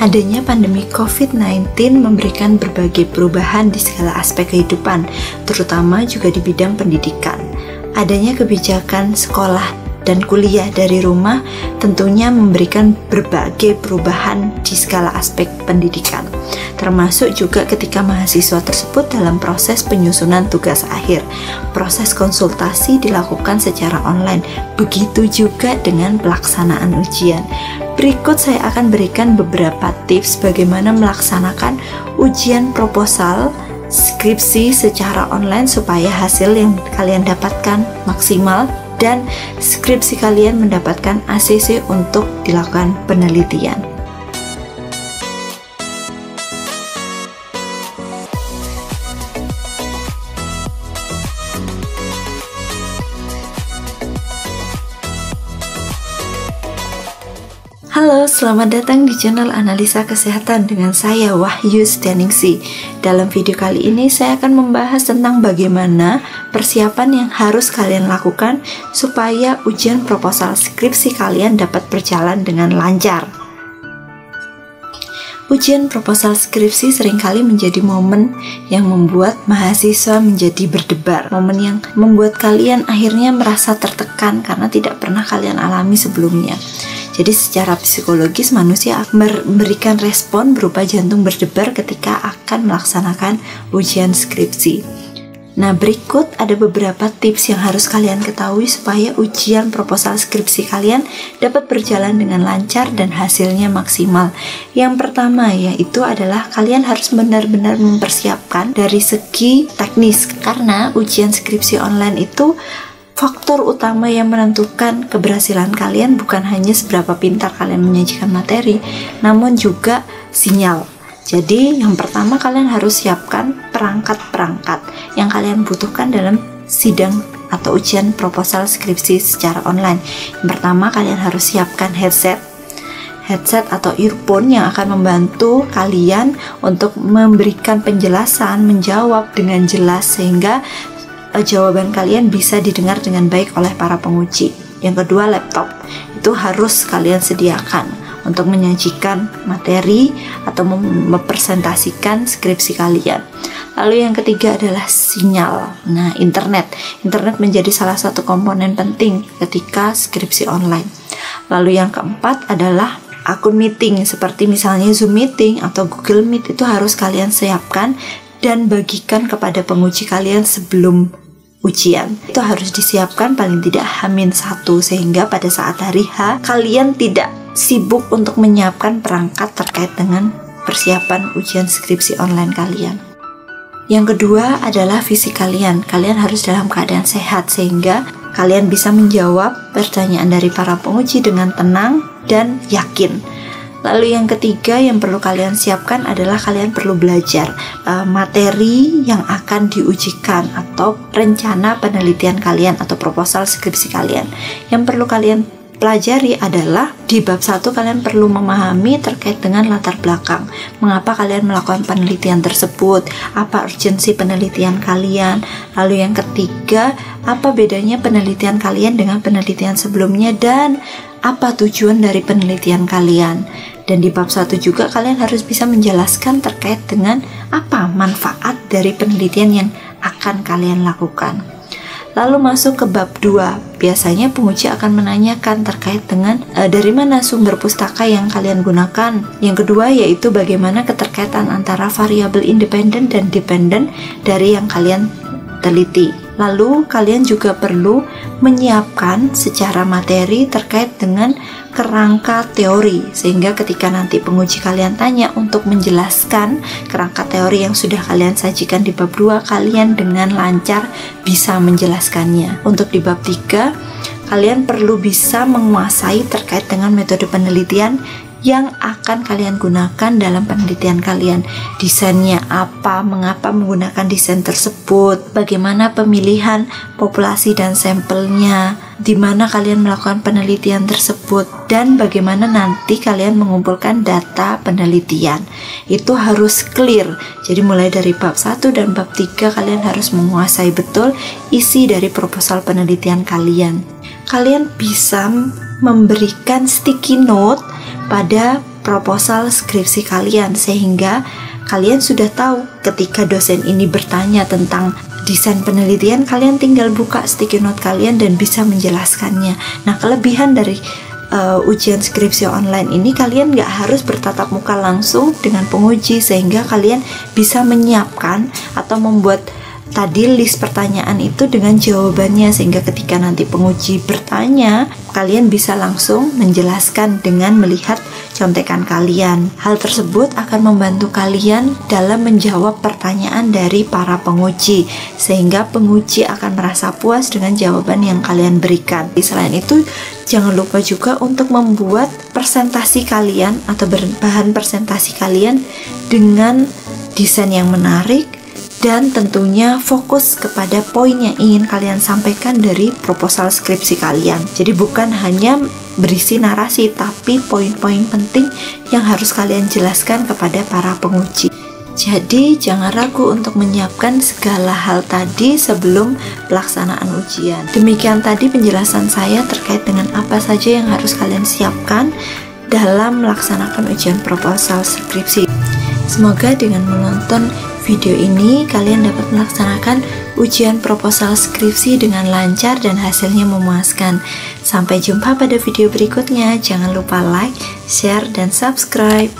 Adanya pandemi COVID-19 memberikan berbagai perubahan di segala aspek kehidupan, terutama juga di bidang pendidikan. Adanya kebijakan sekolah dan kuliah dari rumah tentunya memberikan berbagai perubahan di segala aspek pendidikan, termasuk juga ketika mahasiswa tersebut dalam proses penyusunan tugas akhir. Proses konsultasi dilakukan secara online, begitu juga dengan pelaksanaan ujian. Berikut saya akan berikan beberapa tips bagaimana melaksanakan ujian proposal skripsi secara online supaya hasil yang kalian dapatkan maksimal dan skripsi kalian mendapatkan ACC untuk dilakukan penelitian. Halo, selamat datang di channel Analisa Kesehatan dengan saya Wahyu Setianingsih. Dalam video kali ini saya akan membahas tentang bagaimana persiapan yang harus kalian lakukan supaya ujian proposal skripsi kalian dapat berjalan dengan lancar. Ujian proposal skripsi seringkali menjadi momen yang membuat mahasiswa menjadi berdebar. Momen yang membuat kalian akhirnya merasa tertekan karena tidak pernah kalian alami sebelumnya. Jadi secara psikologis manusia memberikan respon berupa jantung berdebar ketika akan melaksanakan ujian skripsi. Nah, berikut ada beberapa tips yang harus kalian ketahui supaya ujian proposal skripsi kalian dapat berjalan dengan lancar dan hasilnya maksimal. Yang pertama yaitu adalah kalian harus benar-benar mempersiapkan dari segi teknis, karena ujian skripsi online itu faktor utama yang menentukan keberhasilan kalian bukan hanya seberapa pintar kalian menyajikan materi, namun juga sinyal. Jadi yang pertama kalian harus siapkan perangkat-perangkat yang kalian butuhkan dalam sidang atau ujian proposal skripsi secara online. Yang pertama kalian harus siapkan headset atau earphone yang akan membantu kalian untuk memberikan penjelasan, menjawab dengan jelas sehingga jawaban kalian bisa didengar dengan baik oleh para penguji. Yang kedua, laptop itu harus kalian sediakan untuk menyajikan materi atau mempresentasikan skripsi kalian. Lalu yang ketiga adalah sinyal. Nah, internet menjadi salah satu komponen penting ketika skripsi online. Lalu yang keempat adalah akun meeting, seperti misalnya Zoom meeting atau Google Meet, itu harus kalian siapkan dan bagikan kepada penguji kalian sebelum ujian. Itu harus disiapkan paling tidak H-1 sehingga pada saat hari H kalian tidak sibuk untuk menyiapkan perangkat terkait dengan persiapan ujian skripsi online kalian. Yang kedua adalah fisik kalian. Kalian harus dalam keadaan sehat sehingga kalian bisa menjawab pertanyaan dari para penguji dengan tenang dan yakin. Lalu yang ketiga yang perlu kalian siapkan adalah kalian perlu belajar materi yang akan diujikan atau rencana penelitian kalian atau proposal skripsi kalian. Yang perlu kalian pelajari adalah di bab 1 kalian perlu memahami terkait dengan latar belakang. Mengapa kalian melakukan penelitian tersebut? Apa urgensi penelitian kalian? Lalu yang ketiga, apa bedanya penelitian kalian dengan penelitian sebelumnya dan apa tujuan dari penelitian kalian? Dan di bab 1 juga kalian harus bisa menjelaskan terkait dengan apa manfaat dari penelitian yang akan kalian lakukan. Lalu masuk ke bab 2. Biasanya penguji akan menanyakan terkait dengan dari mana sumber pustaka yang kalian gunakan. Yang kedua yaitu bagaimana keterkaitan antara variabel independen dan dependen dari yang kalian teliti. Lalu kalian juga perlu menyiapkan secara materi terkait dengan kerangka teori sehingga ketika nanti penguji kalian tanya untuk menjelaskan kerangka teori yang sudah kalian sajikan di bab 2, kalian dengan lancar bisa menjelaskannya. Untuk di bab 3 kalian perlu bisa menguasai terkait dengan metode penelitian yang akan kalian gunakan dalam penelitian kalian. Desainnya apa, mengapa menggunakan desain tersebut, bagaimana pemilihan populasi dan sampelnya, di mana kalian melakukan penelitian tersebut, dan bagaimana nanti kalian mengumpulkan data penelitian. Itu harus clear. Jadi mulai dari bab 1 dan bab 3 kalian harus menguasai betul isi dari proposal penelitian kalian. Kalian bisa memberikan sticky note pada proposal skripsi kalian, sehingga kalian sudah tahu ketika dosen ini bertanya tentang desain penelitian, kalian tinggal buka sticky note kalian dan bisa menjelaskannya. Nah, kelebihan dari ujian skripsi online ini, kalian nggak harus bertatap muka langsung dengan penguji, sehingga kalian bisa menyiapkan atau membuat tadi list pertanyaan itu dengan jawabannya, sehingga ketika nanti penguji bertanya, kalian bisa langsung menjelaskan dengan melihat contekan kalian. Hal tersebut akan membantu kalian dalam menjawab pertanyaan dari para penguji, sehingga penguji akan merasa puas dengan jawaban yang kalian berikan. Selain itu, jangan lupa juga untuk membuat presentasi kalian atau bahan presentasi kalian dengan desain yang menarik, dan tentunya fokus kepada poin yang ingin kalian sampaikan dari proposal skripsi kalian. Jadi bukan hanya berisi narasi, tapi poin-poin penting yang harus kalian jelaskan kepada para penguji. Jadi jangan ragu untuk menyiapkan segala hal tadi sebelum pelaksanaan ujian. Demikian tadi penjelasan saya terkait dengan apa saja yang harus kalian siapkan dalam melaksanakan ujian proposal skripsi. Semoga dengan menonton video ini kalian dapat melaksanakan ujian proposal skripsi dengan lancar dan hasilnya memuaskan. Sampai jumpa pada video berikutnya. Jangan lupa like, share, dan subscribe.